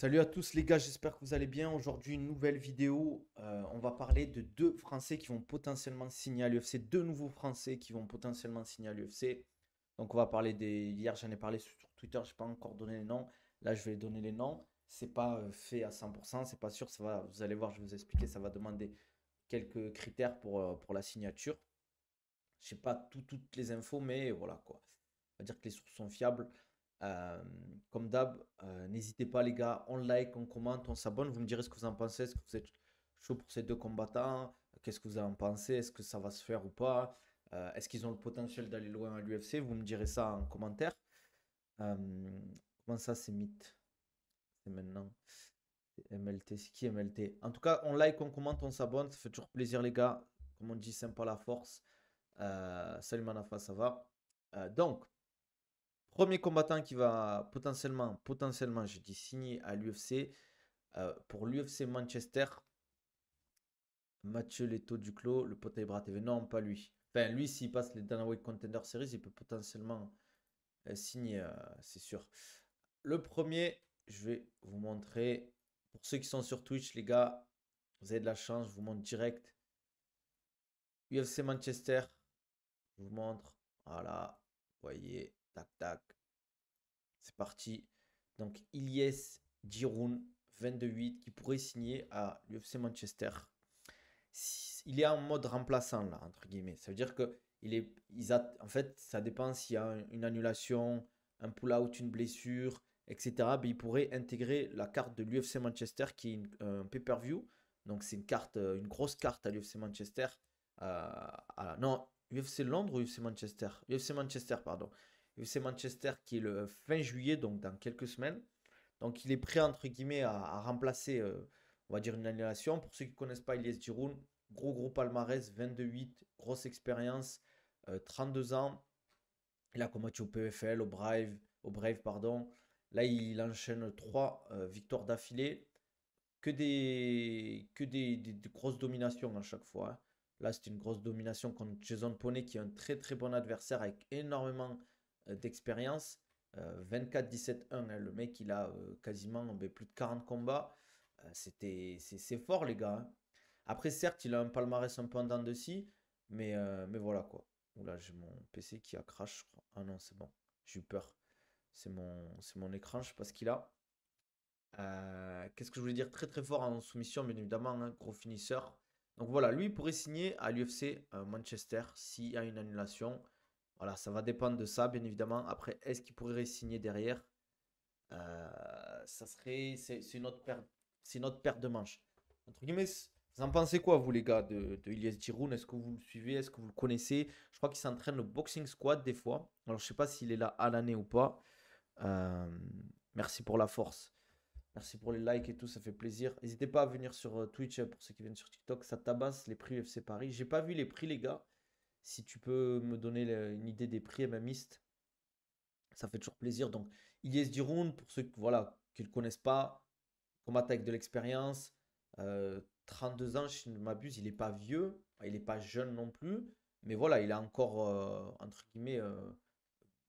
Salut à tous les gars, j'espère que vous allez bien. Aujourd'hui, une nouvelle vidéo. On va parler de deux Français qui vont potentiellement signer à l'UFC, deux nouveaux Français qui vont potentiellement signer à l'UFC. Donc on va parler des... Hier j'en ai parlé sur Twitter, je n'ai pas encore donné les noms. Là je vais donner les noms. C'est pas fait à 100%, c'est pas sûr. Ça va, vous allez voir, je vais vous expliquer. Ça va demander quelques critères pour la signature. Je sais pas toutes les infos, mais voilà quoi. On va dire que les sources sont fiables. Euh, Comme d'hab, n'hésitez pas les gars, on like, on commente, on s'abonne. Vous me direz ce que vous en pensez. Est-ce que vous êtes chaud pour ces deux combattants? Qu'est-ce que vous en pensez? Est-ce que ça va se faire ou pas? Est-ce qu'ils ont le potentiel d'aller loin à l'UFC? Vous me direz ça en commentaire. Euh, Comment ça, c'est mythe? C'est maintenant. C'est MLT, c'est qui MLT? En tout cas, on like, on commente, on s'abonne. Ça fait toujours plaisir les gars. Comme on dit, sympa la force. Salut Manafa, ça va? Donc, premier combattant qui va potentiellement, je dis signer à l'UFC, pour l'UFC Manchester, Mathieu Leto Duclos, le pote Ibra TV. Non, pas lui. Enfin, lui, s'il passe les Dana White Contender Series, il peut potentiellement signer, c'est sûr. Le premier, je vais vous montrer. Pour ceux qui sont sur Twitch, les gars, vous avez de la chance, je vous montre direct. UFC Manchester, je vous montre. Voilà, vous voyez, tac, tac. C'est parti. Donc, Ilyes Giroun, 22-8, qui pourrait signer à l'UFC Manchester. Il est en mode remplaçant, là, entre guillemets. Ça veut dire que en fait, ça dépend s'il y a une annulation, un pull-out, une blessure, etc. Mais il pourrait intégrer la carte de l'UFC Manchester, qui est un pay-per-view. Donc, c'est une carte, une grosse carte à l'UFC Manchester. Non, UFC Londres ou UFC Manchester? UFC Manchester, pardon. UFC Manchester qui est le fin juillet, donc dans quelques semaines. Donc il est prêt, entre guillemets, à remplacer, on va dire, une annulation. Pour ceux qui ne connaissent pas Ilyes Giroun, gros palmarès, 22-8, grosse expérience, 32 ans. Il a combattu au PFL, au Brave, pardon. Là, il enchaîne 3 victoires d'affilée. Que des grosses dominations à chaque fois, hein. Là, c'était une grosse domination contre Jason Poney, qui est un très bon adversaire avec énormément d'expérience. 24-17-1, hein. Le mec, il a quasiment plus de 40 combats. C'est fort, les gars, hein. Après, certes, il a un palmarès un peu en dents de scie, mais voilà quoi. Oula, j'ai mon PC qui a crash, je crois. Ah non, c'est bon. J'ai eu peur. C'est mon écran, je sais pas ce qu'il a. Qu'est-ce que je voulais dire? Très fort en soumission, bien évidemment, hein, gros finisseur. Donc voilà, lui il pourrait signer à l'UFC Manchester s'il y a une annulation. Voilà, ça va dépendre de ça, bien évidemment. Après, est-ce qu'il pourrait signer derrière? C'est une autre paire, c'est une autre paire de manches. Entre guillemets, vous en pensez quoi, vous les gars, de Ilyes Giroun? Est-ce que vous le suivez? Est-ce que vous le connaissez? Je crois qu'il s'entraîne au Boxing Squad des fois. Alors, je sais pas s'il est là à l'année ou pas. Euh, Merci pour la force. Merci pour les likes et tout, ça fait plaisir. N'hésitez pas à venir sur Twitch, pour ceux qui viennent sur TikTok. Ça tabasse les prix UFC Paris. J'ai pas vu les prix, les gars. Si tu peux me donner une idée des prix MMistes, ça fait toujours plaisir. Donc, Ilyes Diroun, pour ceux voilà, qui ne le connaissent pas, combat avec de l'expérience. 32 ans, si je ne m'abuse, il n'est pas vieux. Il n'est pas jeune non plus. Mais voilà, il est encore, entre guillemets,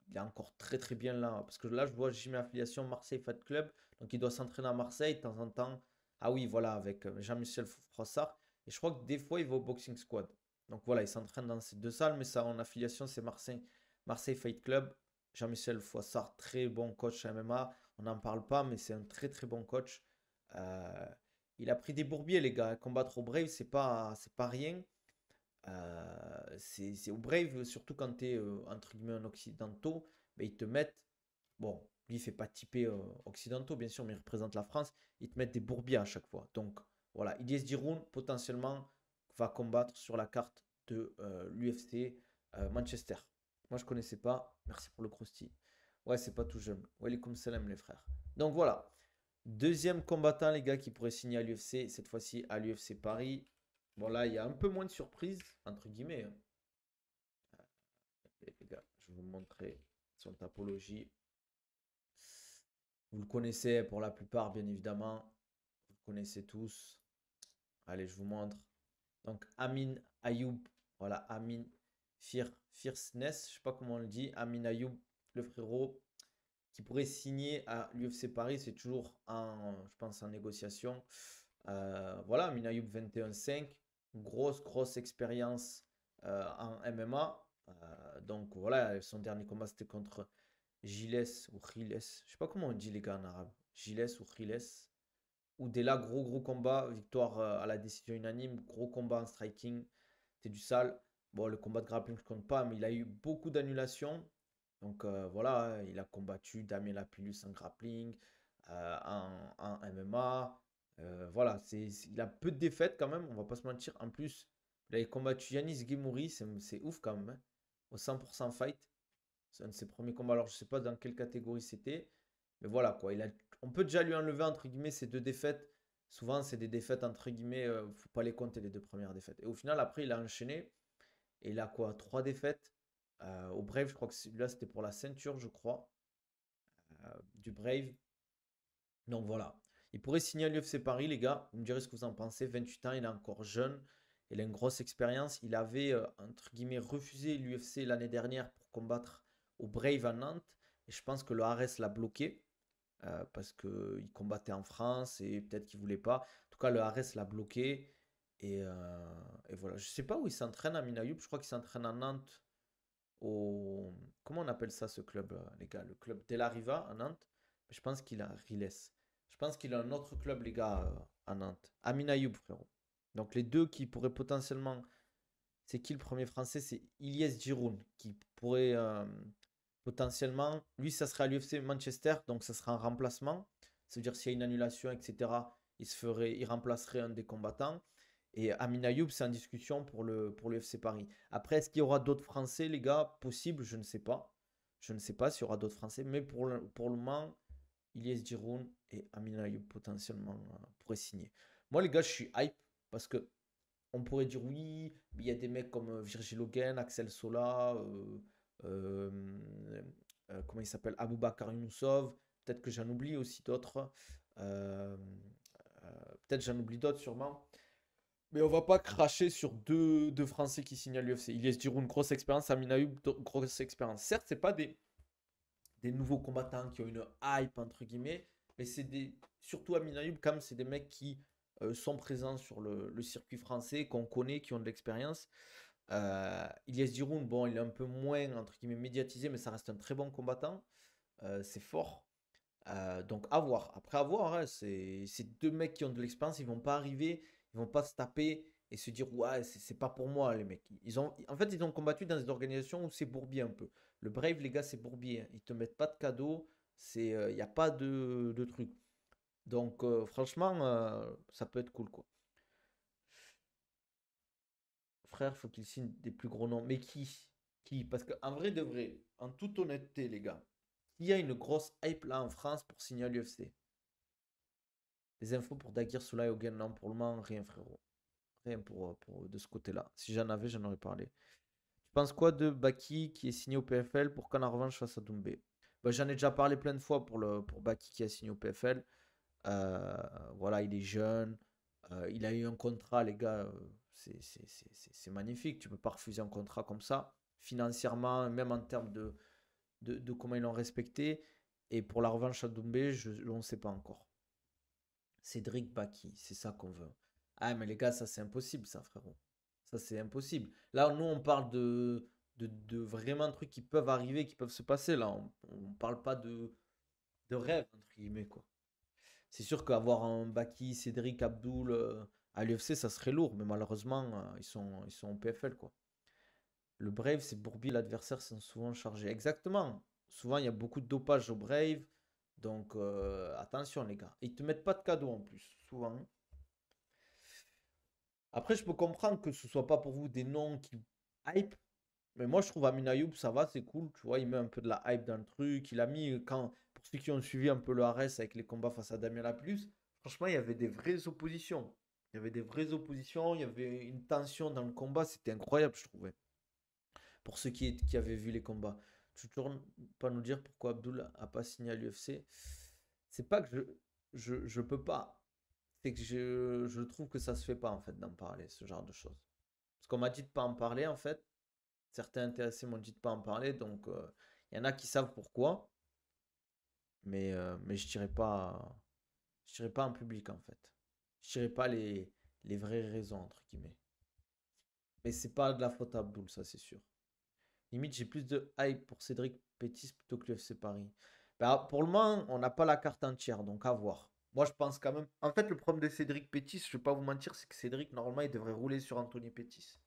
il est encore très bien là. Parce que là, je vois Jimmy Affiliation Marseille Fight Club. Donc il doit s'entraîner à Marseille de temps en temps. Ah oui, voilà, avec Jean-Michel Froissart. Et je crois que des fois, il va au Boxing Squad. Donc voilà, il s'entraîne dans ces deux salles, mais ça en affiliation, c'est Marseille Fight Club. Jean-Michel Froissart, très bon coach MMA. On n'en parle pas, mais c'est un très bon coach. Euh, il a pris des bourbiers, les gars. Combattre au Brave, c'est pas rien. C'est au Brave, surtout quand tu es entre guillemets un occidentaux, mais ils te mettent, bon, lui il fait pas typer occidentaux bien sûr, mais il représente la France, ils te mettent des bourbiers à chaque fois. Donc voilà, Ilyes Diroun potentiellement va combattre sur la carte de l'UFC Manchester. Moi je connaissais pas, merci pour le crousty. Ouais, c'est pas tout jeune. Welcome salam les frères. Donc voilà, deuxième combattant les gars qui pourrait signer à l'UFC, cette fois-ci à l'UFC Paris. Bon, là, il y a un peu moins de surprises, entre guillemets, hein. Les gars, je vais vous montrer son topologie. Vous le connaissez pour la plupart, bien évidemment. Vous le connaissez tous. Allez, je vous montre. Donc, Amin Ayoub. Voilà, Amin Fierceness. Je sais pas comment on le dit. Amin Ayoub, le frérot. qui pourrait signer à l'UFC Paris. C'est toujours je pense, en négociation. Voilà, Amine Ayoub 21-5, grosse expérience en MMA. Donc voilà, son dernier combat c'était contre Giles ou Giles. Je sais pas comment on dit les gars en arabe. Giles ou Giles. Ou dès là, gros combat, victoire à la décision unanime, gros combat en striking. C'était du sale. Bon, le combat de grappling, je compte pas, mais il a eu beaucoup d'annulations. Donc voilà, il a combattu Damien Lapillus en grappling, en MMA. Voilà, il a peu de défaites quand même, on va pas se mentir. En plus, il a combattu Yanis Guimouri, c'est ouf quand même, hein, au 100% fight. C'est un de ses premiers combats. Alors, je sais pas dans quelle catégorie c'était, mais voilà quoi. On peut déjà lui enlever entre guillemets ces deux défaites. Souvent, c'est des défaites entre guillemets, faut pas les compter les deux premières défaites. Et au final, après, il a enchaîné. Et il a quoi? Trois défaites. Au Brave, je crois que celui-là, c'était pour la ceinture, je crois, du Brave. Donc voilà. Il pourrait signer à l'UFC Paris, les gars. Vous me direz ce que vous en pensez. 28 ans, il est encore jeune. Il a une grosse expérience. Il avait, entre guillemets, refusé l'UFC l'année dernière pour combattre au Brave à Nantes. Et je pense que le Ares l'a bloqué. Parce qu'il combattait en France et peut-être qu'il voulait pas. En tout cas, le Ares l'a bloqué. Et voilà. Je sais pas où il s'entraîne à Minayoub. Je crois qu'il s'entraîne à Nantes au. Comment on appelle ça ce club, les gars? Le club Del Riva à Nantes. Je pense qu'il a Riles. Je pense qu'il a un autre club, les gars, à Nantes. Amin Ayoub, frérot. Donc les deux qui pourraient potentiellement. C'est qui le premier français? C'est Ilyes Giroun qui pourrait potentiellement. Lui, ça serait à l'UFC Manchester, donc ça sera un remplacement. Ça veut dire s'il y a une annulation, etc., il remplacerait un des combattants. Et Amin Ayoub, c'est en discussion pour l'UFC Paris. Après, est-ce qu'il y aura d'autres Français, les gars? Possible, je ne sais pas. Je ne sais pas s'il y aura d'autres Français, mais pour le moment, Ilyes Giroun et Amin Ayoub potentiellement pourraient signer. Moi, les gars, je suis hype parce que on pourrait dire oui, mais il y a des mecs comme Virgil Hogan, Axel Sola, euh, comment il s'appelle, Aboubakar Younousov. Peut-être que j'en oublie aussi d'autres. Euh, euh, Peut-être j'en oublie d'autres sûrement. Mais on va pas cracher sur deux Français qui signent à l'UFC. Ilyes Giroud, grosse expérience. Amin Ayoub, grosse expérience. Certes, c'est pas des nouveaux combattants qui ont une hype, entre guillemets, mais surtout Amin Ayoub, quand même, c'est des mecs qui sont présents sur le circuit français, qu'on connaît, qui ont de l'expérience. Ilyes Giroud, bon, il est un peu moins, entre guillemets, médiatisé, mais ça reste un très bon combattant. C'est fort. Donc à voir. Après à voir, hein, c'est deux mecs qui ont de l'expérience, ils vont pas arriver, ils vont pas se taper et se dire ouais c'est pas pour moi les mecs. En fait ils ont combattu dans des organisations où c'est bourbier un peu. Le Brave les gars c'est bourbier, hein. Ils te mettent pas de cadeaux, il y a pas de truc. Donc franchement ça peut être cool quoi. Frère faut qu'il signe des plus gros noms. Mais qui? Qui? Parce qu'en vrai de vrai, en toute honnêteté les gars, il y a une grosse hype là en France pour signer à l'UFC. Les infos pour Dagir Soulay Hogan, non, pour le moment, rien, frérot. Rien de ce côté-là. Si j'en avais, j'en aurais parlé. Tu penses quoi de Baki qui est signé au PFL pour qu'en revanche face à Doumbé? Bah, j'en ai déjà parlé plein de fois pour Baki qui a signé au PFL. Euh, voilà, il est jeune. Il a eu un contrat, les gars. C'est magnifique. Tu peux pas refuser un contrat comme ça. Financièrement, même en termes de comment ils l'ont respecté. Et pour la revanche à Doumbé, on ne sait pas encore. Cédric Baki, c'est ça qu'on veut. Ah, mais les gars, ça c'est impossible, ça, frérot. Ça c'est impossible. Là, nous, on parle de vraiment trucs qui peuvent arriver, qui peuvent se passer. Là, on parle pas de rêve, entre guillemets, quoi. C'est sûr qu'avoir un Baki, Cédric, Abdoul à l'UFC, ça serait lourd, mais malheureusement, ils sont au PFL, quoi. Le Brave, c'est Bourbier, l'adversaire, sont souvent chargés. Exactement. Souvent, il y a beaucoup de dopage au Brave. Donc, attention, les gars. Ils te mettent pas de cadeaux en plus, souvent. Après, je peux comprendre que ce soit pas pour vous des noms qui hype, mais moi je trouve Amin Ayoub, ça va, c'est cool, tu vois, il met un peu de la hype dans le truc. Il a mis, pour ceux qui ont suivi un peu le RS avec les combats face à Damien Laplus, franchement, il y avait des vraies oppositions. Il y avait des vraies oppositions, il y avait une tension dans le combat, c'était incroyable, je trouvais. Pour ceux qui avaient vu les combats. Tu peux toujours pas nous dire pourquoi Abdul a pas signé à l'UFC? C'est pas que je peux pas. C'est que je trouve que ça se fait pas en fait d'en parler, ce genre de choses. Parce qu'on m'a dit de pas en parler en fait. Certains intéressés m'ont dit de pas en parler, donc il y en a qui savent pourquoi. Mais je dirais pas en public, en fait. Je dirais pas les vraies raisons, entre guillemets. Mais c'est pas de la faute à Abdul, ça, c'est sûr. Limite, j'ai plus de hype pour Cédric Pétis plutôt que l'UFC Paris. Bah, pour le moment, on n'a pas la carte entière, donc à voir. Moi, je pense quand même. En fait, le problème de Cédric Pétis, je vais pas vous mentir, c'est que Cédric, normalement, il devrait rouler sur Anthony Pétis.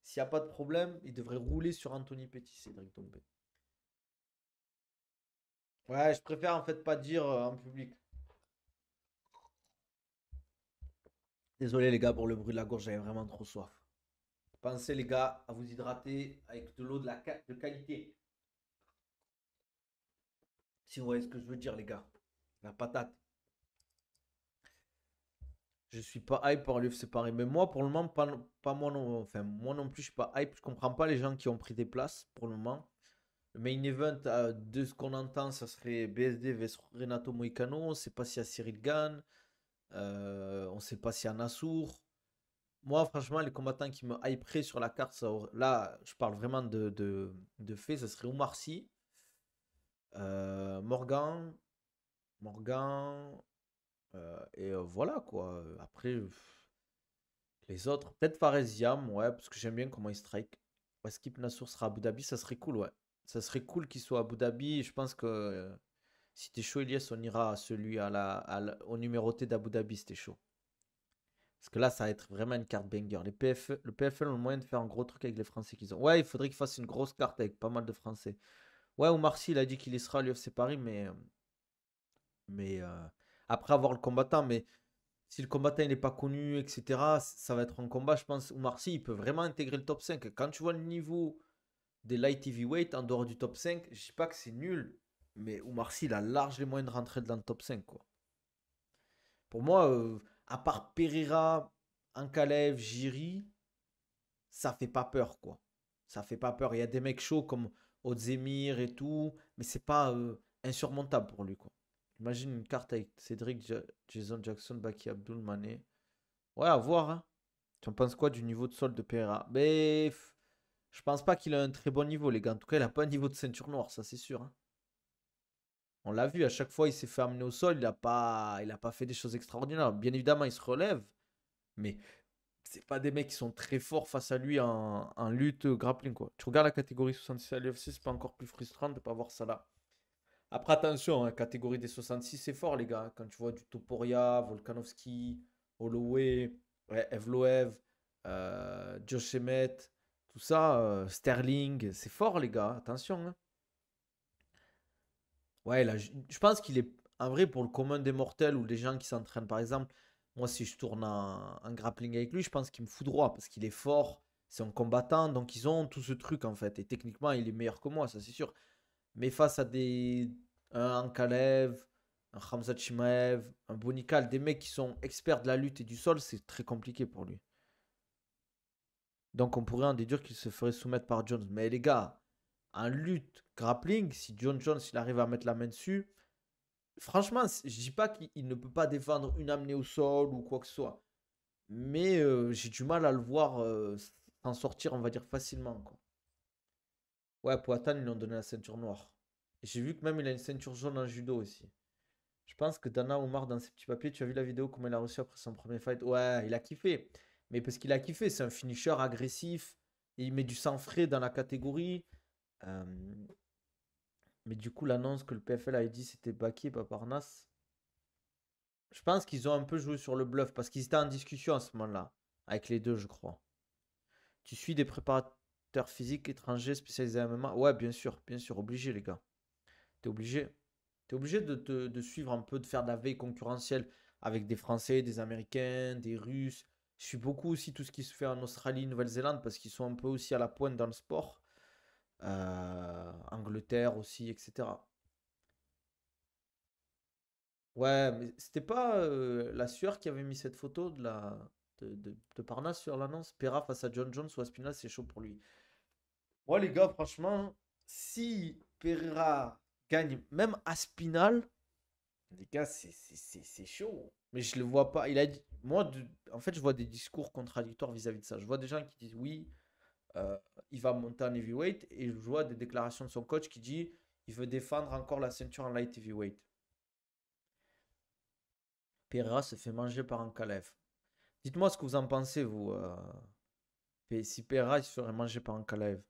S'il n'y a pas de problème, il devrait rouler sur Anthony Pétis, Cédric Doumbé. Ouais, je préfère en fait pas dire en public. Désolé les gars pour le bruit de la gorge, j'avais vraiment trop soif. Pensez les gars à vous hydrater avec de l'eau de qualité. Si vous voyez ce que je veux dire les gars. La patate. Je suis pas hype par l'UFC Paris. Mais moi pour le moment, pas moi non. Enfin, moi non plus, je suis pas hype. Je comprends pas les gens qui ont pris des places pour le moment. Le main event, de ce qu'on entend, ça serait BSD vs Renato Moicano. On sait pas s'il y a Cyril Gann. On sait pas s'il y a Nassour. Moi, franchement, les combattants qui me hyperaient sur la carte, là, je parle vraiment de fait, ça serait Oumar Sy, Morgan, et voilà quoi. Après, les autres, peut-être Faresiam, ouais, parce que j'aime bien comment il strike. Ouais, Skip Nassour sera à Abu Dhabi, ça serait cool, ouais. Ça serait cool qu'il soit à Abu Dhabi. Je pense que si t'es chaud, Elias, on ira à celui au numéroté d'Abu Dhabi, c'était chaud. Parce que là, ça va être vraiment une carte banger. Le PFL ont le moyen de faire un gros truc avec les Français qu'ils ont. Ouais, il faudrait qu'ils fassent une grosse carte avec pas mal de Français. Ouais, Omar Sy, il a dit qu'il y sera à l'UFC Paris, mais après avoir le combattant. Mais si le combattant n'est pas connu, etc., ça va être un combat, je pense. Omar Sy, il peut vraiment intégrer le top 5. Quand tu vois le niveau des light heavyweight en dehors du top 5, je dis pas que c'est nul, mais Omar Sy, il a large les moyens de rentrer dans le top 5, quoi. Pour moi, à part Pereira, Ankalev, Jiri, ça fait pas peur, quoi. Ça fait pas peur. Il y a des mecs chauds comme Odzemir et tout, mais c'est pas insurmontable pour lui, quoi. Imagine une carte avec Cédric, Jason Jackson, Baki Abdul, Mané. Ouais, à voir, hein. Tu en penses quoi du niveau de sol de Pereira? Mais je pense pas qu'il a un très bon niveau, les gars. En tout cas, il a pas un niveau de ceinture noire, ça c'est sûr, hein. On l'a vu, à chaque fois, il s'est fait amener au sol, il a pas fait des choses extraordinaires. Bien évidemment, il se relève, mais c'est pas des mecs qui sont très forts face à lui en lutte grappling, quoi. Tu regardes la catégorie 66 à l'UFC, c'est pas encore plus frustrant de pas voir ça là. Après, attention, hein, catégorie des 66, c'est fort, les gars. Quand tu vois du Topuria, Volkanovski, Holloway, ouais, Evloev, Josh Emmett, tout ça, Sterling, c'est fort, les gars. Attention, hein. Ouais, là, je pense qu'il est en vrai pour le commun des mortels ou les gens qui s'entraînent, par exemple. Moi, si je tourne en grappling avec lui, je pense qu'il me foudroie parce qu'il est fort, c'est un combattant, donc ils ont tout ce truc en fait. Et techniquement, il est meilleur que moi, ça c'est sûr. Mais face à un Ankalev, un Khamzat Chimaev, un Bonikal, des mecs qui sont experts de la lutte et du sol, c'est très compliqué pour lui. Donc on pourrait en déduire qu'il se ferait soumettre par Jones. Mais les gars, en lutte grappling, si John Jones il arrive à mettre la main dessus, franchement, je dis pas qu'il ne peut pas défendre une amenée au sol ou quoi que ce soit. Mais j'ai du mal à le voir s'en sortir, on va dire, facilement, quoi. Ouais, Poatan, ils lui ont donné la ceinture noire. Et j'ai vu que même il a une ceinture jaune en judo aussi. Je pense que Dana Omar, dans ses petits papiers, tu as vu la vidéo, comment il a reçu après son premier fight. Ouais, il a kiffé. Mais parce qu'il a kiffé, c'est un finisher agressif. Et il met du sang frais dans la catégorie. Euh, mais du coup, l'annonce que le PFL avait dit c'était Baki et pas Parnasse. Je pense qu'ils ont un peu joué sur le bluff parce qu'ils étaient en discussion à ce moment-là. Avec les deux, je crois. Tu suis des préparateurs physiques étrangers spécialisés en MMA? Ouais, bien sûr, obligé, les gars. T'es obligé. T'es obligé de suivre un peu, de faire de la veille concurrentielle avec des Français, des Américains, des Russes. Je suis beaucoup aussi tout ce qui se fait en Australie, Nouvelle-Zélande parce qu'ils sont un peu aussi à la pointe dans le sport. Angleterre aussi, etc. Ouais, mais c'était pas la sueur qui avait mis cette photo de Parnasse sur l'annonce. Pera face à John Jones ou Aspinal, c'est chaud pour lui. Moi, les gars, franchement, si Pereira gagne même Aspinal, les gars, c'est chaud. Mais je le vois pas. Il a dit, moi, en fait, je vois des discours contradictoires vis-à-vis de ça. Je vois des gens qui disent oui, euh, il va monter en heavyweight, et je vois des déclarations de son coach qui dit Il veut défendre encore la ceinture en light heavyweight. Pereira se fait manger par Ankalaev. Dites-moi ce que vous en pensez, vous. Si Pereira il se ferait manger par Ankalaev.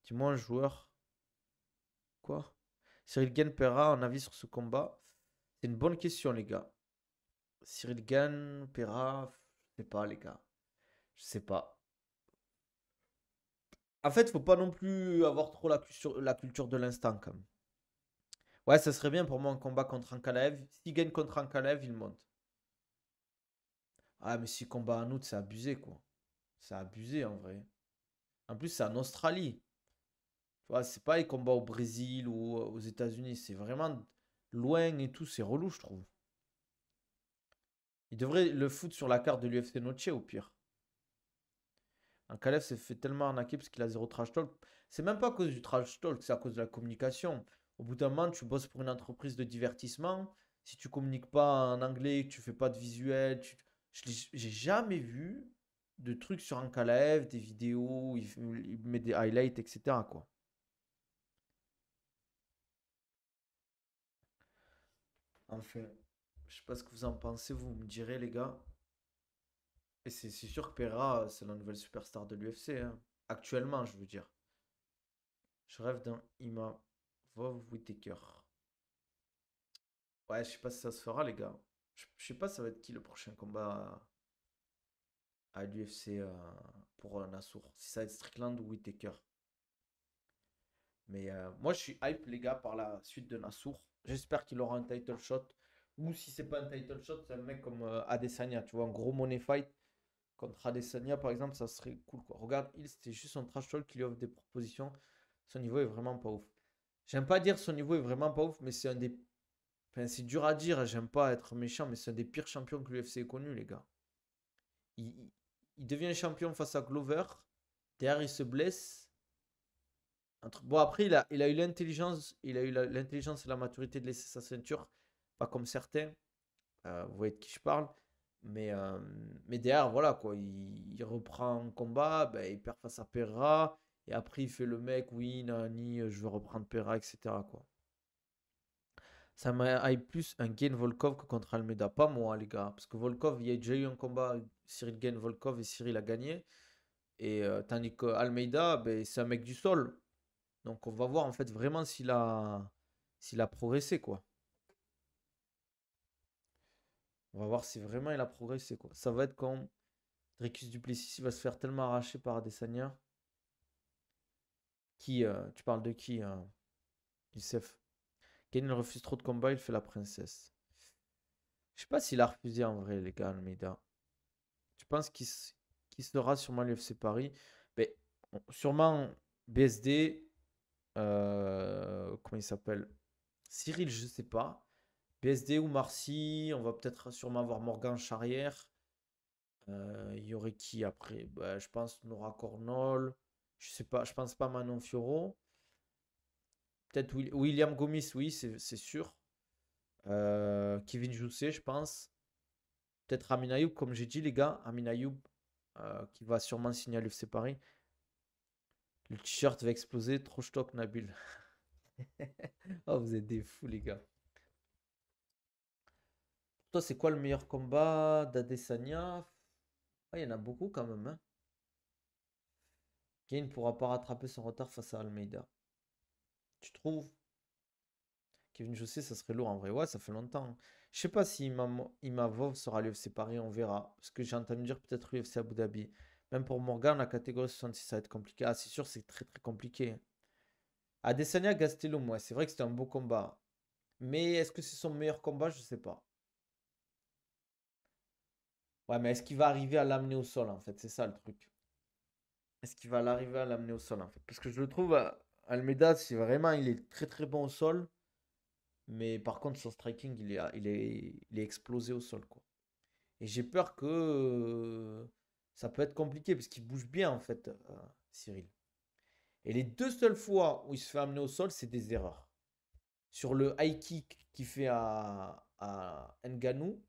Dis-moi un joueur. Quoi? Cyril Gane, Pereira, un avis sur ce combat? C'est une bonne question, les gars. Cyril Gane, Pereira, je sais pas, les gars. Je sais pas. En fait, faut pas non plus avoir trop la culture de l'instant, quand même. Ouais, ça serait bien pour moi un combat contre Ankalaev. S'il gagne contre Ankalaev, il monte. Ah, mais si combat en août, c'est abusé, quoi. C'est abusé, en vrai. En plus, c'est en Australie. Tu vois, c'est pas les combats au Brésil ou aux États-Unis. C'est vraiment loin et tout. C'est relou, je trouve. Il devrait le foutre sur la carte de l'UFC Noche, au pire. Ankalaev s'est fait tellement arnaquer parce qu'il a zéro trash talk. C'est même pas à cause du trash talk, c'est à cause de la communication. Au bout d'un moment, tu bosses pour une entreprise de divertissement. Si tu communiques pas en anglais, que tu fais pas de visuel, j'ai jamais vu de trucs sur Ankalaev, des vidéos, où il met des highlights, etc. quoi. Enfin, je sais pas ce que vous en pensez, vous me direz, les gars. Et c'est sûr que Pereira, c'est la nouvelle superstar de l'UFC, hein. Actuellement, je veux dire. Je rêve d'un Ima Vov Whitaker. Ouais, je sais pas si ça se fera, les gars. Je sais pas, ça va être qui le prochain combat à l'UFC pour Nassour. Si ça va être Strickland ou Whitaker. Mais moi, je suis hype, les gars, par la suite de Nassour. J'espère qu'il aura un title shot. Ou si c'est pas un title shot, c'est un mec comme Adesanya. Tu vois, un gros money fight contre Adesanya, par exemple, ça serait cool, quoi. Regarde, il c'était juste un trash talk qui lui offre des propositions. Son niveau est vraiment pas ouf. J'aime pas dire son niveau est vraiment pas ouf, mais c'est un des. Enfin, c'est dur à dire, j'aime pas être méchant, mais c'est un des pires champions que l'UFC ait connu, les gars. Il devient champion face à Glover. Derrière, il se blesse. Bon, après, il a eu l'intelligence. Il a eu l'intelligence et la maturité de laisser sa ceinture. Pas comme certains. Vous voyez de qui je parle. Mais, euh, mais derrière, voilà, quoi. Il reprend un combat. Ben, il perd face à Pereira. Et après, il fait le mec. Oui, Nani, je veux reprendre Pereira, etc. quoi. Ça m'a plus un Gain Volkov que contre Almeida. Pas moi, les gars. Parce que Volkov, il y a déjà eu un combat. Cyril Gain Volkov et Cyril a gagné. Et tandis que Almeida, ben, c'est un mec du sol. Donc on va voir en fait vraiment s'il a progressé, quoi. On va voir si vraiment il a progressé, quoi. Ça va être quand Dricus Duplessis il va se faire tellement arracher par Adesanya. Tu parles de qui, Youssef? Ken il refuse trop de combats, il fait la princesse. Je sais pas s'il a refusé en vrai, les gars, Almeida. Tu penses qu'il sera sûrement l'UFC Paris? Mais sûrement BSD, comment il s'appelle? Cyril, je sais pas. BSD ou Marcy, on va peut-être sûrement avoir Morgan Charrière. Il y aurait qui après? Bah, je pense Nora Cornol. Je sais pas, je pense pas Manon Fiorot. Peut-être William Gomis, oui, c'est sûr. Kevin Jousset, je pense. Peut-être Amin Ayoub, comme j'ai dit, les gars. Amin Ayoub, qui va sûrement signer à l'UFC Paris. Le t-shirt va exploser. Trop stock, Nabil. Oh, vous êtes des fous, les gars. Toi, c'est quoi le meilleur combat d'Adesanya? Ah, il y en a beaucoup quand même, hein. Kane ne pourra pas rattraper son retard face à Almeida. Tu trouves? Kevin Jousset, ça serait lourd en vrai. Ouais, ça fait longtemps. Je sais pas si Imavov sera à l'UFC Paris, on verra. Parce que j'ai entendu dire peut-être l'UFC Abu Dhabi. Même pour Morgan, la catégorie 66, ça va être compliqué. Ah, c'est sûr, c'est très très compliqué. Adesanya Gastelum, ouais, c'est vrai que c'était un beau combat. Mais est-ce que c'est son meilleur combat? Je sais pas. Ouais, mais est-ce qu'il va arriver à l'amener au sol en fait? C'est ça le truc. Est-ce qu'il va l'arriver à l'amener au sol en fait? Parce que je le trouve, Almeida, c'est vraiment, il est très très bon au sol. Mais par contre, son striking, il est explosé au sol, quoi. Et j'ai peur que ça peut être compliqué parce qu'il bouge bien, en fait, Cyril. Et les deux seules fois où il se fait amener au sol, c'est des erreurs. Sur le high kick qu'il fait à Ngannou,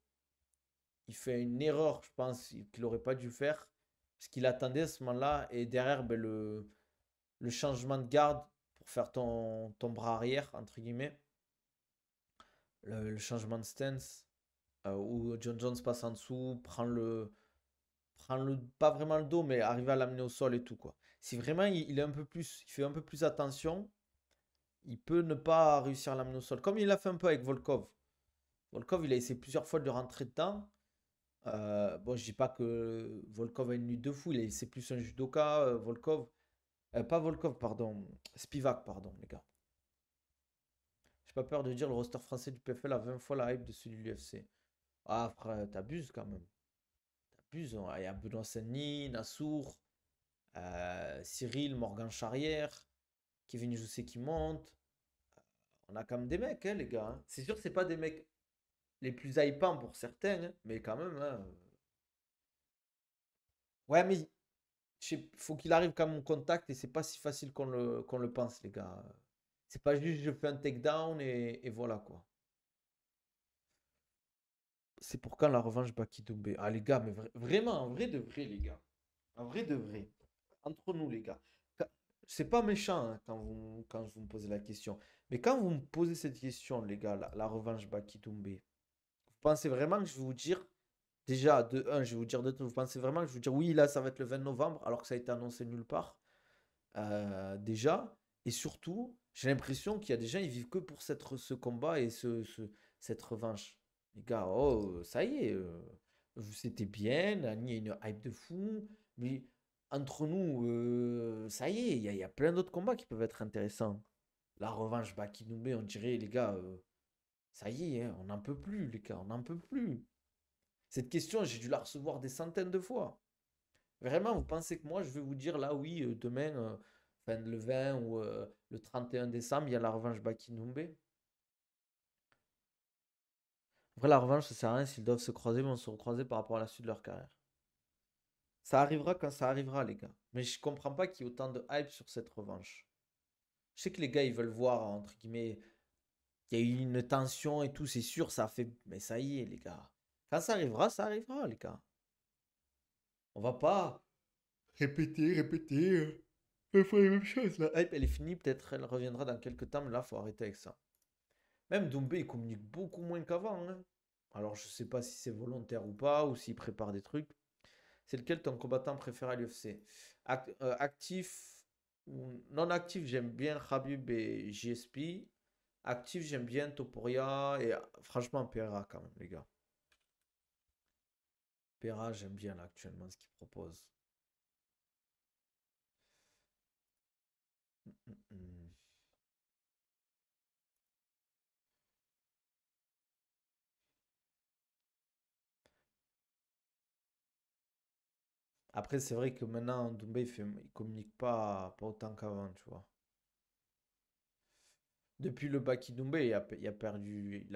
il fait une erreur, je pense, qu'il n'aurait pas dû faire. Parce qu'il attendait à ce moment-là. Et derrière, ben, le changement de garde pour faire ton bras arrière, entre guillemets, le changement de stance, où John Jones passe en dessous, pas vraiment le dos, mais arrive à l'amener au sol et tout, quoi. Si vraiment il est un peu plus, il fait un peu plus attention, il peut ne pas réussir à l'amener au sol. Comme il l'a fait un peu avec Volkov. Volkov, il a essayé plusieurs fois de rentrer dedans. Bon, je dis pas que Volkov a une nuit de fou, c'est plus un judoka, Volkov. Pas Volkov, pardon. Spivak, pardon, les gars. J'ai pas peur de dire le roster français du PFL a 20 fois la hype de celui de l'UFC. Ah, frère, t'abuses quand même. T'abuses, hein. Il y a Benoît Saint-Denis, Nassour, Cyril, Morgan Charrière, Kevin Jousset qui monte. On a quand même des mecs, hein, les gars, hein. C'est sûr que c'est pas des mecs les plus hypants pour certains, hein, mais quand même, hein. Ouais, mais faut qu'il arrive quand même au contact et c'est pas si facile qu'on le pense, les gars. C'est pas juste je fais un takedown et voilà quoi. C'est pour quand la revanche Baki Doumbé? Ah les gars, mais vraiment, en vrai de vrai, les gars. En vrai de vrai. Entre nous, les gars. Quand- C'est pas méchant hein, quand vous me posez la question. Mais quand vous me posez cette question, les gars, la revanche Baki Doumbé, vous pensez vraiment que je vais vous dire, déjà, de un, je vais vous dire de tout, vous pensez vraiment que je vais vous dire, oui, là, ça va être le 20 novembre, alors que ça a été annoncé nulle part, déjà. Et surtout, j'ai l'impression qu'il y a des gens, ils vivent que pour ce combat et cette revanche. Les gars, oh, ça y est, c'était bien, Nani a une hype de fou, mais entre nous, ça y est, il y a plein d'autres combats qui peuvent être intéressants. La revanche, Baki Doumbé, on dirait, les gars, ça y est, hein, on n'en peut plus, les gars, on n'en peut plus. Cette question, j'ai dû la recevoir des centaines de fois. Vraiment, vous pensez que moi, je vais vous dire là, oui, demain, enfin, le 20 ou le 31 décembre, il y a la revanche Baki-Doumbé. Après, la revanche, ça sert à rien s'ils doivent se croiser, ils vont se recroiser par rapport à la suite de leur carrière. Ça arrivera quand ça arrivera, les gars. Mais je comprends pas qu'il y ait autant de hype sur cette revanche. Je sais que les gars, ils veulent voir, entre guillemets, qu'il y a eu une tension et tout, c'est sûr, ça fait. Mais ça y est, les gars. Quand ça arrivera, les gars. On va pas répéter, répéter. Elle fait la même chose. La hype, elle est finie. Peut-être elle reviendra dans quelques temps, mais là, faut arrêter avec ça. Même Doumbé, il communique beaucoup moins qu'avant, hein. Alors, je sais pas si c'est volontaire ou pas, ou s'il prépare des trucs. C'est lequel ton combattant préféré à l'UFC? Actif ou non actif, j'aime bien Khabib et JSP. Actif, j'aime bien Topuria et franchement Pereira quand même, les gars. Pereira, j'aime bien là actuellement ce qu'il propose. Mm, mm, mm. Après, c'est vrai que maintenant, Doumbé, il communique pas autant qu'avant, tu vois. Depuis le Baki Doumbé, il a perdu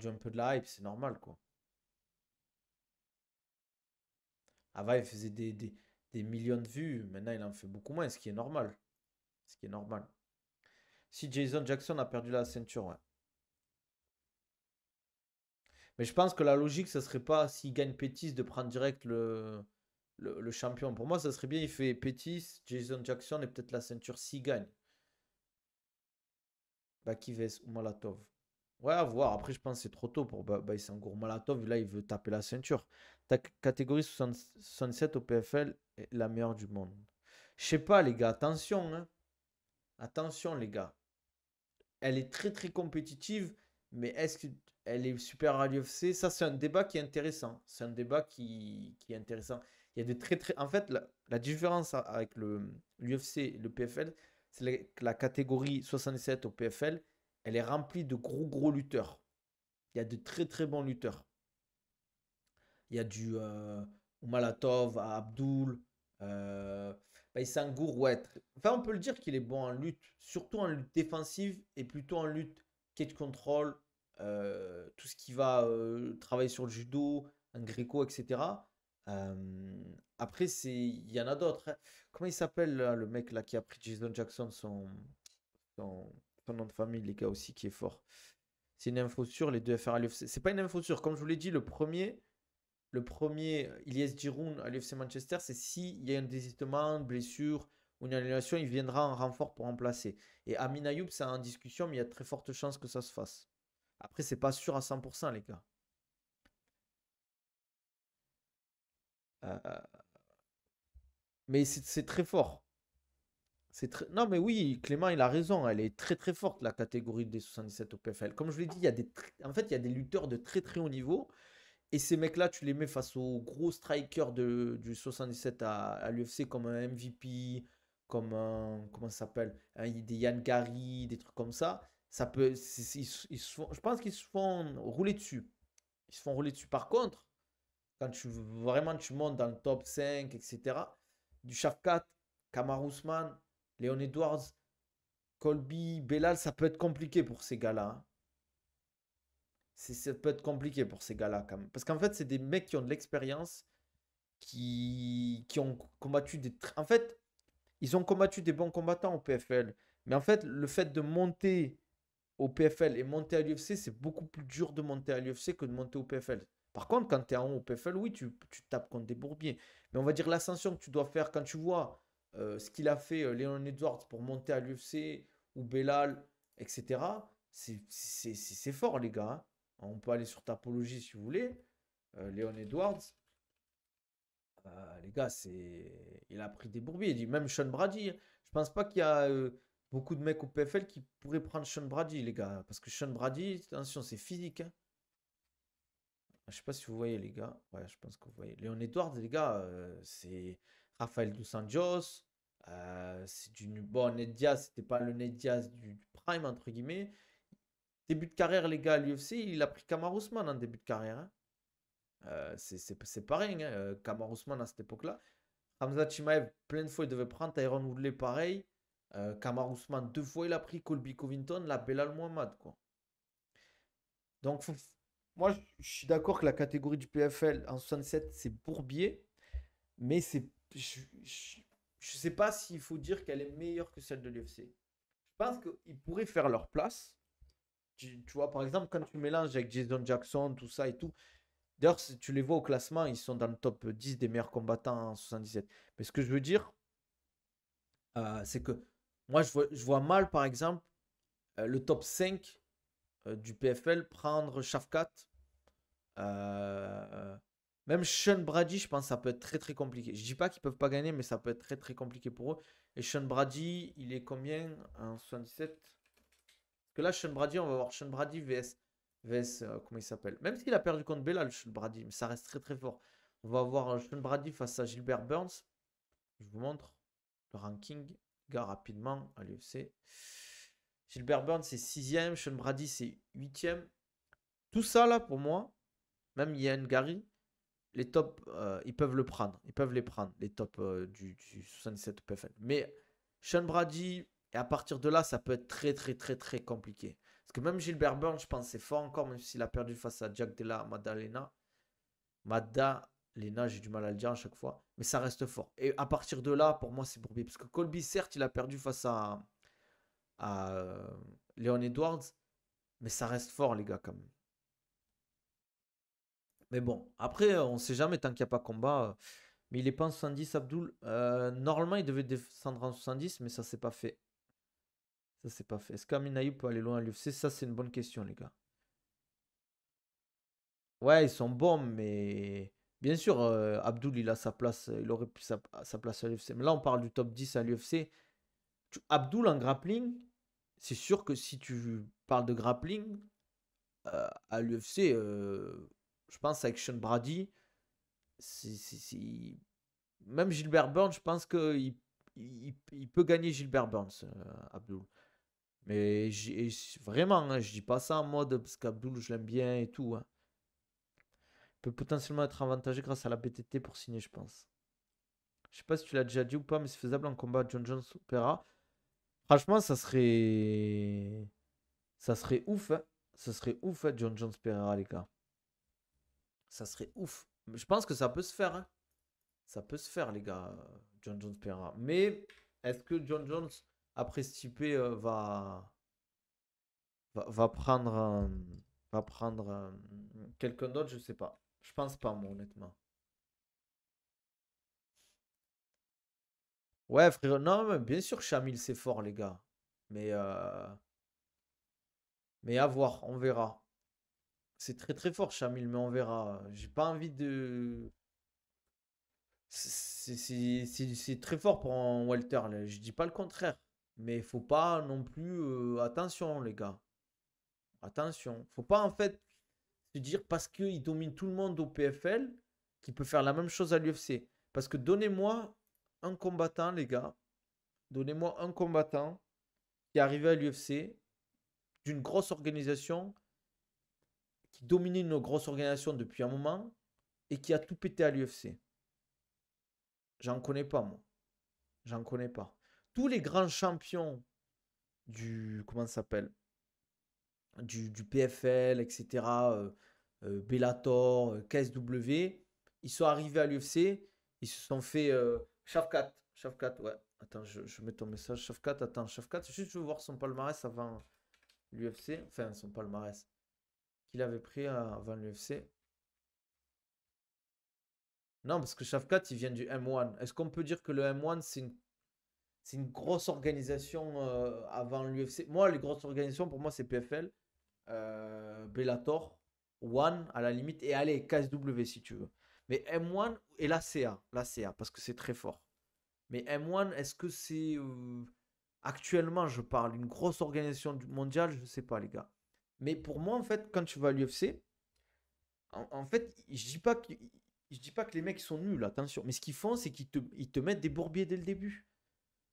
un peu de la hype, c'est normal, quoi. Avant, il faisait des millions de vues, maintenant, il en fait beaucoup moins, ce qui est normal. Ce qui est normal. Si Jason Jackson a perdu la ceinture, ouais. Mais je pense que la logique, ce serait pas s'il gagne Pétis de prendre direct le champion. Pour moi, ça serait bien, il fait Pétis, Jason Jackson et peut-être la ceinture s'il gagne. Bakives ou Malatov. Ouais, à voir. Après, je pense que c'est trop tôt pour Baïsangour. Malatov, là, il veut taper la ceinture. Ta catégorie 67 au PFL est la meilleure du monde. Je sais pas, les gars. Attention, hein. Attention, les gars. Elle est très, très compétitive. Mais est-ce qu'elle est supérieure à l'UFC? Ça, c'est un débat qui est intéressant. C'est un débat qui est intéressant. Il y a de très, très. En fait, la différence avec l'UFC et le PFL, c'est que la catégorie 67 au PFL, elle est remplie de gros, gros lutteurs. Il y a de très, très bons lutteurs. Il y a du Malatov, Abdul, euh, Baïsangour, ouais. Enfin, on peut le dire qu'il est bon en lutte, surtout en lutte défensive et plutôt en lutte cage control, tout ce qui va travailler sur le judo, un gréco, etc. Euh, après, il y en a d'autres, hein. Comment il s'appelle là, le mec là qui a pris Jason Jackson, son, son nom de famille, les gars aussi, qui est fort. C'est une info sûre, les deux FR à l'UFC. C'est pas une info sûre, comme je vous l'ai dit, le premier. le premier, Ilyes Giroud à l'UFC Manchester, c'est s'il y a un désistement, une blessure ou une annulation, il viendra en renfort pour remplacer. Et Amin Ayoub, c'est en discussion, mais il y a très forte chance que ça se fasse. Après, c'est pas sûr à 100%, les gars. Euh, mais c'est très fort. Non, mais oui, Clément, il a raison. Elle est très très forte, la catégorie des 77 au PFL. Comme je l'ai dit, en fait, il y a des lutteurs de très très haut niveau. Et ces mecs-là, tu les mets face aux gros strikers du 77 à l'UFC, comme un MVP, comme un. Comment ça s'appelle? Des Yann Gary, des trucs comme ça. Ça peut. Je pense qu'ils se font rouler dessus. Ils se font rouler dessus. Par contre, quand vraiment tu montes dans le top 5, etc., du Shafkat, Kamar Ousmane, Léon Edwards, Colby, Belal, ça peut être compliqué pour ces gars-là, hein. Ça peut être compliqué pour ces gars-là quand même. Parce qu'en fait, c'est des mecs qui ont de l'expérience, qui ont combattu des. En fait, ils ont combattu des bons combattants au PFL. Mais en fait, le fait de monter au PFL et monter à l'UFC, c'est beaucoup plus dur de monter à l'UFC que de monter au PFL. Par contre, quand tu es en haut au PFL, oui, tu tapes contre des bourbiers. Mais on va dire l'ascension que tu dois faire quand tu vois ce qu'il a fait Léon Edwards pour monter à l'UFC ou Belal, etc. C'est fort, les gars, hein. On peut aller sur Tapologie si vous voulez. Léon Edwards, les gars, il a pris des bourbiers. Il dit même Sean Brady, hein. Je pense pas qu'il y a beaucoup de mecs au PFL qui pourraient prendre Sean Brady, les gars. Parce que Sean Brady, attention, c'est physique, hein. Je sais pas si vous voyez, les gars. Ouais, je pense que vous voyez. Léon Edwards, les gars, c'est Rafael dos Anjos. C'est du. Bon, Ned Diaz, c'était pas le Ned Diaz du prime, entre guillemets. Début de carrière, les gars, à l'UFC, il a pris Kamaru Usman en début de carrière, hein. C'est pas rien, hein. Kamaru Usman à cette époque-là. Hamza Chimaev, plein de fois, il devait prendre. Tyron Woodley, pareil. Kamaru Usman, 2 fois, il a pris Colby Covington. La Belal Muhammad, quoi. Donc, moi, je suis d'accord que la catégorie du PFL en 67, c'est Bourbier. Mais je sais pas s'il faut dire qu'elle est meilleure que celle de l'UFC. Je pense qu'ils pourraient faire leur place. Tu vois, par exemple, quand tu mélanges avec Jason Jackson, tout ça et tout. D'ailleurs, si tu les vois au classement, ils sont dans le top 10 des meilleurs combattants en 77. Mais ce que je veux dire, c'est que moi, je vois mal, par exemple, le top 5 du PFL prendre Shafkat. euh, Même Sean Brady, je pense que ça peut être très très compliqué. Je dis pas qu'ils peuvent pas gagner, mais ça peut être très très compliqué pour eux. Et Sean Brady, il est combien en 77? Parce que là, Sean Brady, on va voir Sean Brady vs comment il s'appelle? Même s'il a perdu contre Belal, Sean Brady, mais ça reste très très fort. On va voir Sean Brady face à Gilbert Burns. Je vous montre le ranking, gars, rapidement à l'UFC. Gilbert Burns, c'est 6ème. Sean Brady, c'est 8ème. Tout ça, là, pour moi, même Yann Gary, les tops, ils peuvent le prendre. Ils peuvent les prendre, les tops du 77 PFL. Mais Sean Brady, et à partir de là, ça peut être très, très, très, très compliqué. Parce que même Gilbert Burns, je pense, c'est fort encore, même s'il a perdu face à Jack Della Maddalena. Maddalena, j'ai du mal à le dire à chaque fois. Mais ça reste fort. Et à partir de là, pour moi, c'est Bourbier. Parce que Colby, certes, il a perdu face à Léon Edwards. Mais ça reste fort, les gars, quand même. Mais bon, après, on sait jamais tant qu'il n'y a pas combat. Mais il est pas en 70, Abdul. Normalement, il devait descendre en 70, mais ça s'est pas fait. Ça s'est pas fait. Est-ce qu'Amin Ayoub peut aller loin à l'UFC? Ça, c'est une bonne question, les gars. Ouais, ils sont bons, mais bien sûr, Abdul, il a sa place. Il aurait pu sa place à l'UFC. Mais là, on parle du top 10 à l'UFC. Abdul en grappling, c'est sûr que si tu parles de grappling à l'UFC, je pense avec Sean Brady, même Gilbert Burns, je pense qu'il peut gagner Gilbert Burns, Abdul. Mais vraiment, hein, je dis pas ça en mode parce qu'Abdul, je l'aime bien et tout, hein. Il peut potentiellement être avantagé grâce à la BTT pour signer, je pense. Je sais pas si tu l'as déjà dit ou pas, mais c'est faisable en combat John Jones Opera. Franchement, ça serait ouf, hein. Ça serait ouf, hein, John Jones Pereira, les gars. Ça serait ouf. Je pense que ça peut se faire, hein. Ça peut se faire, les gars, John Jones Pereira. Mais est-ce que John Jones, après Stipe, va prendre quelqu'un d'autre? Je sais pas. Je pense pas, moi, honnêtement. Ouais, frère, non, mais bien sûr, Chamil, c'est fort, les gars. Mais, euh, mais à voir, on verra. C'est très très fort, Chamil, mais on verra. J'ai pas envie de. C'est très fort pour un Walter, là. Je dis pas le contraire. Mais faut pas non plus. Attention, les gars. Attention. Faut pas en fait se dire parce qu'il domine tout le monde au PFL qu'il peut faire la même chose à l'UFC. Parce que donnez-moi un combattant, les gars. Donnez-moi un combattant qui est arrivé à l'UFC d'une grosse organisation, qui dominait une grosse organisation depuis un moment et qui a tout pété à l'UFC. J'en connais pas, moi. J'en connais pas. Tous les grands champions du. Comment ça s'appelle? Du PFL, etc. Bellator, KSW. Ils sont arrivés à l'UFC. Ils se sont fait. Shafkat. Shafkat, ouais. Attends, je mets ton message. Shafkat, attends. Shafkat, juste je veux voir son palmarès avant l'UFC. Enfin, son palmarès. Qu'il avait pris avant l'UFC. Non, parce que Shafkat, il vient du M1. Est-ce qu'on peut dire que le M1, c'est une grosse organisation avant l'UFC? Moi, les grosses organisations, pour moi, c'est PFL, Bellator, One à la limite, et allez, KSW si tu veux. Mais M1 et l'ACA, parce que c'est très fort. Mais M1, est-ce que c'est actuellement, je parle, une grosse organisation mondiale? Je ne sais pas, les gars. Mais pour moi, en fait, quand tu vas à l'UFC, en fait, je dis pas que les mecs sont nuls, attention. Mais ce qu'ils font, c'est qu'ils te mettent des bourbiers dès le début.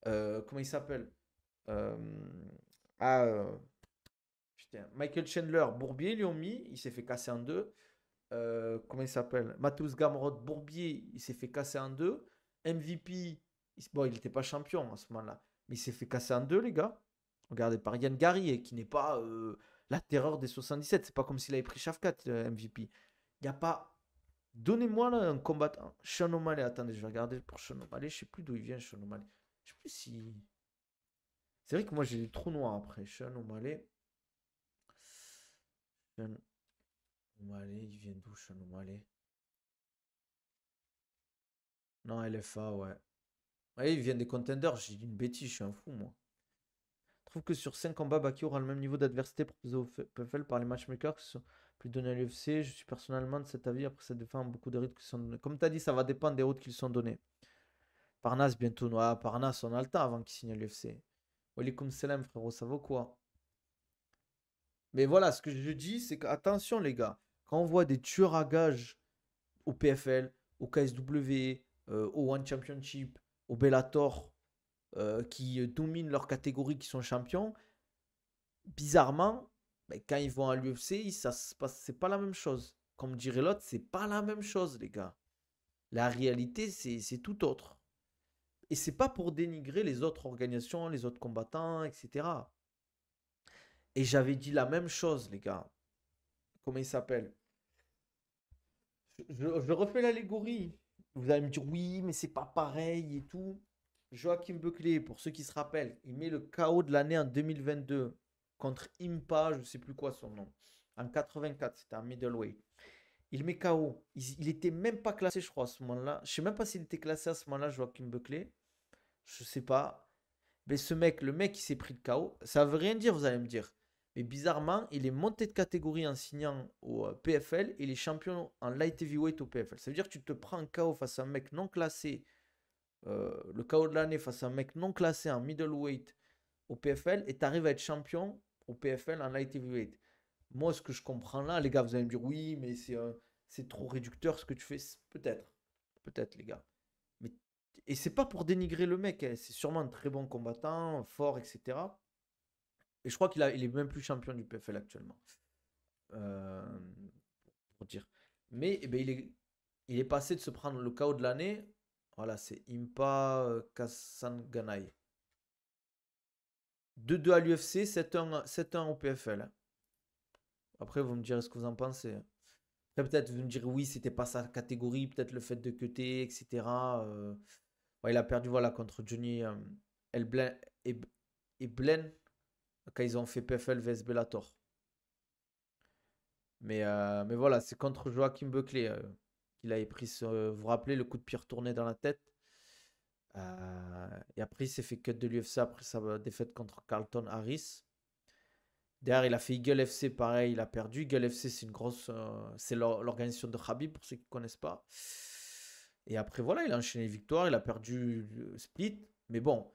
Comment il s'appelle? Euh, ah, putain, Michael Chandler, bourbier, ils lui ont mis, il s'est fait casser en deux. Comment il s'appelle? Mateusz Gamrot, bourbier, il s'est fait casser en deux. MVP, bon, il n'était pas champion à ce moment-là, mais il s'est fait casser en deux, les gars. Regardez, par Yann Garrier, qui n'est pas la terreur des 77. C'est pas comme s'il avait pris Shafkat, MVP. Il n'y a pas. Donnez-moi là un combattant. Sean O'Malley, attendez, je vais regarder pour Sean O'Malley. Je sais plus d'où il vient, Sean O'Malley. Je sais plus si. C'est vrai que moi j'ai des trous noirs après. Sean O'Malley. Sean O'Malley, il vient d'où Sean O'Malley? Non, LFA, ouais. Ouais, il vient des contenders. J'ai dit une bêtise, je suis un fou, moi. Je trouve que sur 5 combats, Baki aura le même niveau d'adversité proposé au PFL par les matchmakers qui sont plus donnés à l'UFC. Je suis personnellement de cet avis après cette défense, beaucoup de routes qui sont données. Comme tu as dit, ça va dépendre des routes qui sont données. Parnasse bientôt. Ouais, Parnasse, on a le temps avant qu'il signe à l'UFC. Walikum salam, frérot, ça vaut quoi? Mais voilà, ce que je dis, c'est qu'attention, les gars, quand on voit des tueurs à gages au PFL, au KSW, au One Championship, au Bellator, qui dominent leur catégorie, qui sont champions, bizarrement, ben, quand ils vont à l'UFC, ça se passe, c'est pas la même chose. Comme dirait l'autre, c'est pas la même chose, les gars. La réalité, c'est tout autre. Et c'est pas pour dénigrer les autres organisations, les autres combattants, etc. Et j'avais dit la même chose, les gars. Comment il s'appelle? Je refais l'allégorie. Vous allez me dire oui, mais c'est pas pareil et tout. Joachim Buckley, pour ceux qui se rappellent, il met le KO de l'année en 2022 contre Impa, je sais plus quoi son nom. En 84, c'était un middleweight. Il met KO. Il était même pas classé, je crois, à ce moment-là. Je sais même pas s'il était classé à ce moment-là, Joachim Buckley. Je sais pas. Mais ce mec, le mec, il s'est pris de KO. Ça veut rien dire, vous allez me dire. Mais bizarrement, il est monté de catégorie en signant au PFL et il est champion en light heavyweight au PFL. Ça veut dire que tu te prends un KO face à un mec non classé, le KO de l'année face à un mec non classé en middleweight au PFL et tu arrives à être champion au PFL en light heavyweight. Moi, ce que je comprends là, les gars, vous allez me dire oui, mais c'est trop réducteur ce que tu fais. Peut-être. Peut-être, les gars. Mais, et c'est pas pour dénigrer le mec, hein. C'est sûrement un très bon combattant, fort, etc. Et je crois il est même plus champion du PFL actuellement. Euh, pour dire. Mais eh ben, il est passé de se prendre le KO de l'année. Voilà, c'est Impa Kasanganay. 2-2 à l'UFC, 7-1 au PFL, hein. Après, vous me direz ce que vous en pensez. Après, peut-être vous me direz oui, c'était pas sa catégorie, peut-être le fait de cutter, etc. Ouais, il a perdu voilà, contre Johnny Elblen et Blen quand ils ont fait PFL vs Bellator. Mais voilà, c'est contre Joachim Buckley qu'il avait pris vous vous rappelez, le coup de pied retourné dans la tête. Et après, il s'est fait cut de l'UFC après sa défaite contre Carlton Harris. Derrière, il a fait Eagle FC, pareil, il a perdu. Eagle FC, c'est une grosse. C'est l'organisation de Khabib, pour ceux qui ne connaissent pas. Et après, voilà, il a enchaîné les victoires, il a perdu le split. Mais bon,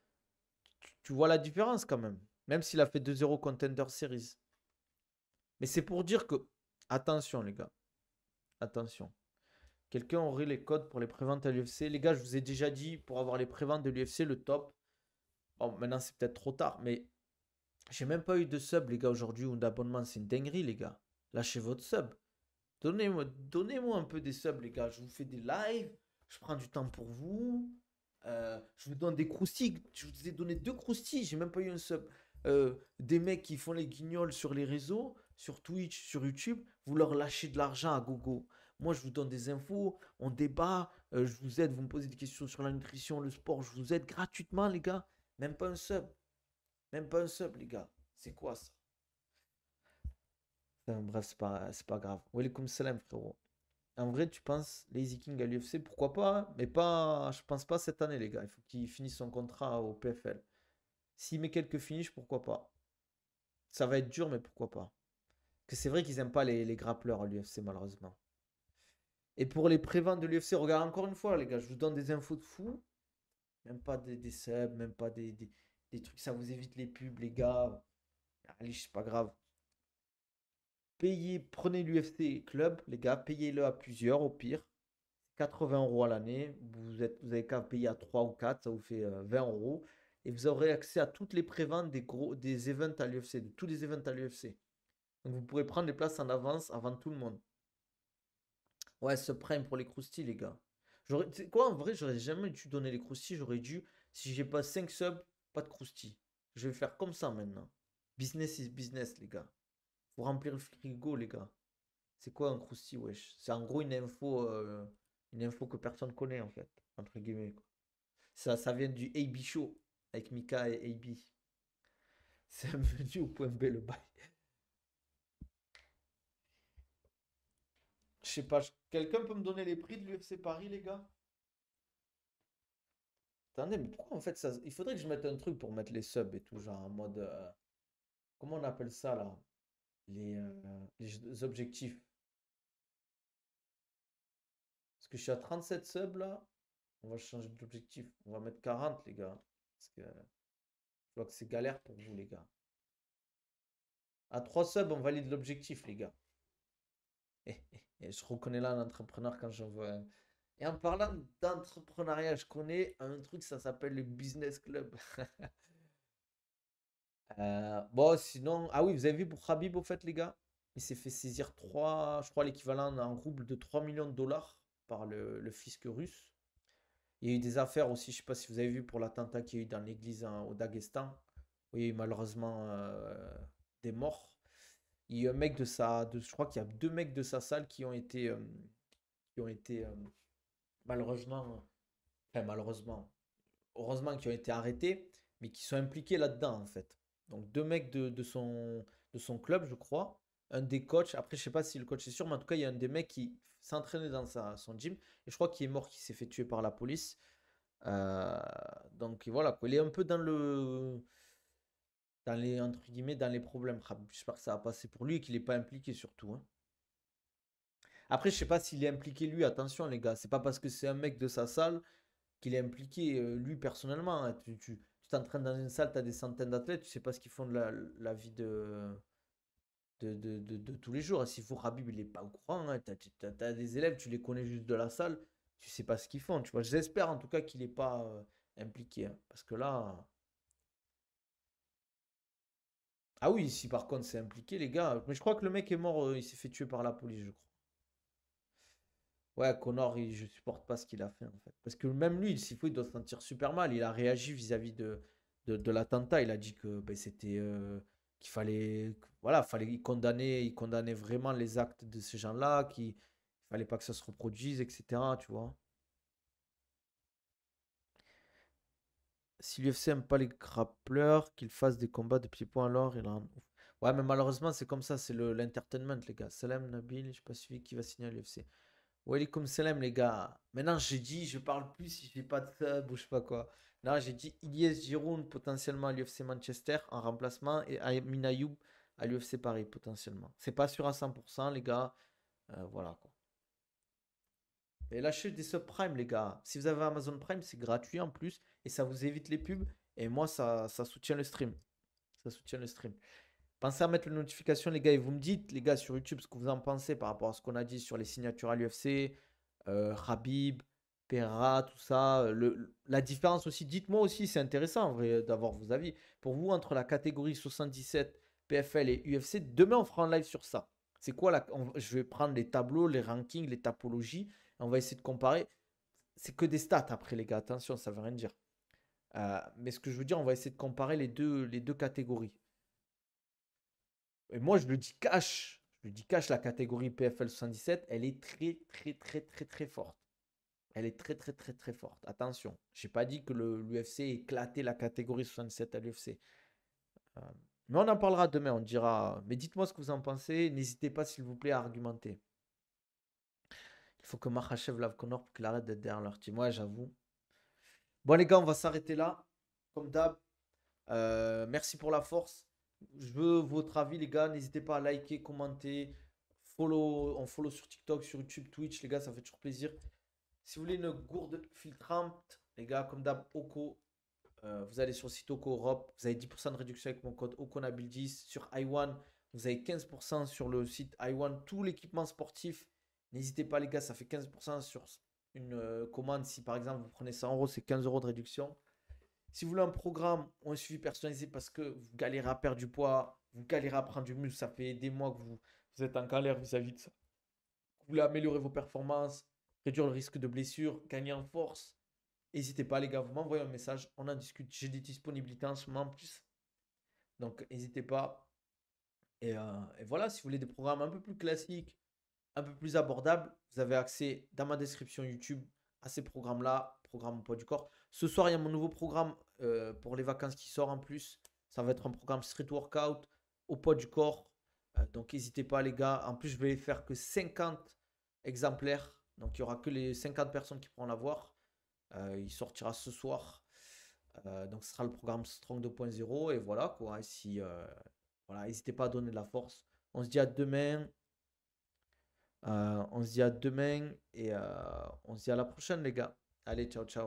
tu vois la différence quand même. Même s'il a fait 2-0 Contender Series. Mais c'est pour dire que. Attention, les gars. Attention. Quelqu'un aurait les codes pour les préventes à l'UFC. Les gars, je vous ai déjà dit, pour avoir les préventes de l'UFC, le top. Bon, maintenant, c'est peut-être trop tard, mais j'ai même pas eu de sub, les gars, aujourd'hui, ou d'abonnement. C'est une dinguerie, les gars. Lâchez votre sub. Donnez-moi un peu des subs, les gars. Je vous fais des lives. Je prends du temps pour vous. Je vous donne des croustilles. Je vous ai donné 2 croustilles. J'ai même pas eu un sub. Des mecs qui font les guignols sur les réseaux, sur Twitch, sur YouTube. Vous leur lâchez de l'argent à gogo. Moi, je vous donne des infos. On débat. Je vous aide. Vous me posez des questions sur la nutrition, le sport. Je vous aide gratuitement, les gars. Même pas un sub. Même pas un sub, les gars. C'est quoi ça? Enfin, bref, c'est pas grave. Welcome salam, frérot. En vrai, tu penses Lazy King à l'UFC, pourquoi pas, hein, mais pas, je pense pas cette année, les gars. Il faut qu'il finisse son contrat au PFL. S'il met quelques finishes, pourquoi pas. Ça va être dur, mais pourquoi pas. Parce que c'est vrai qu'ils aiment pas les grappleurs à l'UFC, malheureusement. Et pour les préventes de l'UFC, regarde encore une fois, les gars, je vous donne des infos de fou. Même pas des subs, même pas des trucs, ça vous évite les pubs, les gars. Allez, c'est pas grave. Payez, prenez l'UFC Club, les gars, payez-le à plusieurs au pire. 80 € à l'année. Vous avez qu'à payer à 3 ou 4, ça vous fait 20 €. Et vous aurez accès à toutes les préventes des events à l'UFC, de tous les events à l'UFC. Donc vous pourrez prendre les places en avance avant tout le monde. Ouais, ce prime pour les croustilles, les gars. Tu sais quoi, en vrai, j'aurais jamais dû donner les croustilles. J'aurais dû, si j'ai pas 5 subs, pas de croustilles. Je vais faire comme ça maintenant. Business is business, les gars. Faut remplir le frigo, les gars. C'est quoi un croustille, wesh? C'est en gros une info que personne connaît, en fait, entre guillemets, quoi. Ça vient du AB Show avec Mika et AB. C'est un menu au point B le bail. Je sais pas, quelqu'un peut me donner les prix de l'UFC Paris, les gars? Attendez, mais pourquoi en fait ça. Il faudrait que je mette un truc pour mettre les subs et tout, genre en mode. Comment on appelle ça là? Les objectifs. Parce que je suis à 37 subs là. On va changer d'objectif. On va mettre 40, les gars. Parce que je vois que c'est galère pour vous, les gars. À 3 subs, on valide l'objectif, les gars. Et je reconnais là un entrepreneur quand j'en vois un. Et en parlant d'entrepreneuriat, je connais un truc, ça s'appelle le Business Club. Bon, sinon. Ah oui, vous avez vu pour Khabib, au fait, les gars? Il s'est fait saisir 3, je crois, l'équivalent en rouble de 3 millions de dollars par le fisc russe. Il y a eu des affaires aussi, je sais pas si vous avez vu pour l'attentat qu'il y a eu dans l'église au Daghestan, où il y a eu malheureusement des morts. Il y a eu un mec je crois qu'il y a 2 mecs de sa salle qui ont été malheureusement, enfin malheureusement, heureusement qui ont été arrêtés, mais qui sont impliqués là-dedans en fait. Donc 2 mecs de son club, je crois. Un des coachs, après je sais pas si le coach est sûr, mais en tout cas il y a un des mecs qui s'entraînait dans son gym, et je crois qu'il est mort, qui s'est fait tuer par la police. Euh, donc voilà, quoi. Il est un peu entre guillemets, dans les problèmes. J'espère que ça va passer pour lui et qu'il n'est pas impliqué surtout, hein. Après, je sais pas s'il est impliqué lui, attention les gars, c'est pas parce que c'est un mec de sa salle qu'il est impliqué lui personnellement, hein. Tu t'entraînes dans une salle, tu as des centaines d'athlètes, tu sais pas ce qu'ils font de la vie de tous les jours. S'il faut, Khabib, il est pas au courant, hein. T'as des élèves, tu les connais juste de la salle, tu sais pas ce qu'ils font. Tu vois, j'espère en tout cas qu'il est pas impliqué, hein, parce que là. Ah oui, si par contre c'est impliqué, les gars. Mais je crois que le mec est mort, il s'est fait tuer par la police, je crois. Ouais, Connor, je supporte pas ce qu'il a fait en fait. Parce que même lui, s'il faut, il doit se sentir super mal. Il a réagi vis-à-vis de l'attentat. Il a dit que ben, c'était qu'il fallait, voilà, fallait il condamnait vraiment les actes de ces gens-là, qu'il fallait pas que ça se reproduise, etc. Tu vois. Si l'UFC aime pas les grappleurs, qu'ils fassent des combats de pieds-points alors, il en. Ouais, mais malheureusement, c'est comme ça, c'est l'entertainment, les gars. Salam Nabil, je sais pas suivi qui va signer à l'UFC. Walaikum salam, les gars. Maintenant, j'ai dit, je parle plus si j'ai pas de sub ou je sais pas quoi. Là, j'ai dit Ilyes Giroud potentiellement à l'UFC Manchester en remplacement et Amin Ayoub à l'UFC Paris potentiellement. C'est pas sûr à 100%, les gars. Voilà quoi. Et lâchez des subprimes, les gars. Si vous avez Amazon Prime, c'est gratuit en plus et ça vous évite les pubs. Et moi, ça soutient le stream. Ça soutient le stream. Pensez à mettre les notifications, les gars, et vous me dites, les gars, sur YouTube, ce que vous en pensez par rapport à ce qu'on a dit sur les signatures à l'UFC, Khabib, Pereira, tout ça. La différence aussi, dites-moi aussi, c'est intéressant en vrai d'avoir vos avis. Pour vous, entre la catégorie 77, PFL et UFC, demain, on fera un live sur ça. C'est quoi je vais prendre les tableaux, les rankings, les topologies, et on va essayer de comparer. C'est que des stats après, les gars, attention, ça veut rien dire. Mais ce que je veux dire, on va essayer de comparer les deux catégories. Et moi, je le dis cash. Je le dis cash, la catégorie PFL 77, elle est très, très, très, très, très forte. Elle est très, très, très, très forte. Attention, je n'ai pas dit que l'UFC éclatait la catégorie 67 à l'UFC. Euh, mais on en parlera demain, on dira. Mais dites-moi ce que vous en pensez. N'hésitez pas, s'il vous plaît, à argumenter. Il faut que Makhachev lave Connor pour qu'il arrête d'être derrière leur team. Ouais, j'avoue. Bon, les gars, on va s'arrêter là. Comme d'hab. Merci pour la force. Je veux votre avis, les gars. N'hésitez pas à liker, commenter, follow, on follow sur TikTok, sur YouTube, Twitch, les gars, ça fait toujours plaisir. Si vous voulez une gourde filtrante, les gars, comme d'hab, Oko, vous allez sur le site Oko Europe, vous avez 10% de réduction avec mon code OKONABIL10. Sur iOne, vous avez 15% sur le site iOne, tout l'équipement sportif. N'hésitez pas, les gars, ça fait 15% sur une commande. Si par exemple vous prenez 100 euros, c'est 15 euros de réduction. Si vous voulez un programme ou un suivi personnalisé parce que vous galérez à perdre du poids, vous galérez à prendre du muscle, ça fait des mois que vous êtes en galère vis-à-vis de ça. Vous voulez améliorer vos performances, réduire le risque de blessure, gagner en force, n'hésitez pas les gars, vous m'envoyez un message, on en discute. J'ai des disponibilités en ce moment en plus. Donc n'hésitez pas. Et voilà, si vous voulez des programmes un peu plus classiques, un peu plus abordables, vous avez accès dans ma description YouTube à ces programmes-là, programme au poids du corps. Ce soir, il y a mon nouveau programme pour les vacances qui sort en plus. Ça va être un programme street workout au poids du corps. Donc n'hésitez pas les gars. En plus, je vais faire que 50 exemplaires. Donc il n'y aura que les 50 personnes qui pourront l'avoir. Il sortira ce soir. Donc ce sera le programme Strong 2.0. Et voilà quoi. Et si, voilà, n'hésitez pas à donner de la force. On se dit à demain. On se dit à demain et on se dit à la prochaine les gars. Allez, ciao ciao.